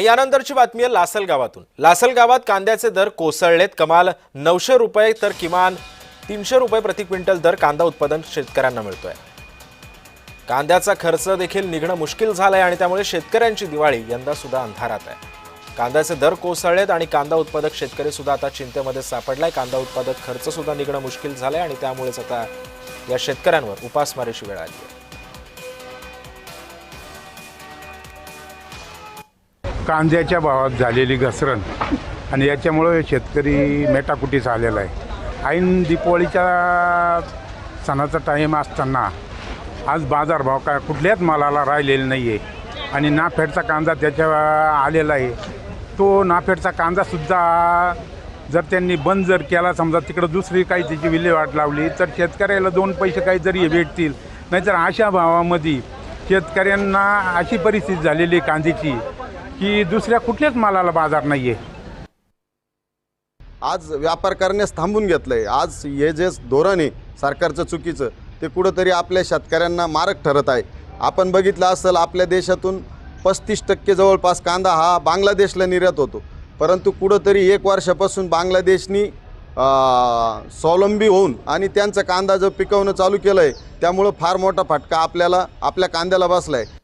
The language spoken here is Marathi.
यानंतरची बातमी आहे लासल गावातून। लासल गावात कांद्याचे दर कोसळलेत। कमाल 900 रुपये तर किमान 300 रुपये प्रति क्विंटल दर कांदा उत्पादन शेतकऱ्यांना मिळतोय। कांद्याचा खर्च देखील निघणं मुश्किल झालंय आणि त्यामुळे शेतकऱ्यांची दिवाळी यंदा सुद्धा अंधारात आहे। कांद्याचे दर कोसळलेत आणि कांदा उत्पादक शेतकरी सुद्धा आता चिंतेमध्ये सापडलाय। कांदा उत्पादक खर्च सुद्धा निघणं मुश्किल झालंय आणि त्यामुळेच आता या शेतकऱ्यांवर उपासमारीची वेळ आली आहे। कांद्याच्या भावात झालेली घसरण आणि याच्यामुळे शेतकरी मेटाकुटीस आलेला आहे। ऐन दिवाळीच्या सणाचा टाईम असताना आज बाजारभाव काय कुठल्याच मालाला राहिलेला नाही आहे आणि नाफेडचा कांदा त्याच्या आलेला आहे। तो नाफेडचा कांदासुद्धा जर त्यांनी बंद जर केला, समजा तिकडं दुसरी काही त्याची विल्हेवाट लावली तर शेतकऱ्याला 2 पैसे काहीतरी भेटतील। नाहीतर अशा भावामध्ये शेतकऱ्यांना अशी परिस्थिती झालेली कांद्याची की दुसऱ्या कुठल्याच मालाला बाजार नाही आहे। आज व्यापार करण्यास थांबून घेतलंय। आज हे जे धोरण आहे सरकारचं चुकीचं, ते कुठंतरी आपल्या शेतकऱ्यांना मारक ठरत आहे। आपण बघितलं असेल, आपल्या देशातून 35% जवळपास कांदा हा बांगलादेशला निर्यात होतो, परंतु कुठंतरी 1 वर्षापासून बांगलादेशनी स्वावलंबी होऊन आणि त्यांचा कांदा जो पिकवणं चालू केलं आहे, त्यामुळं फार मोठा फटका आपल्या कांद्याला बसला आहे।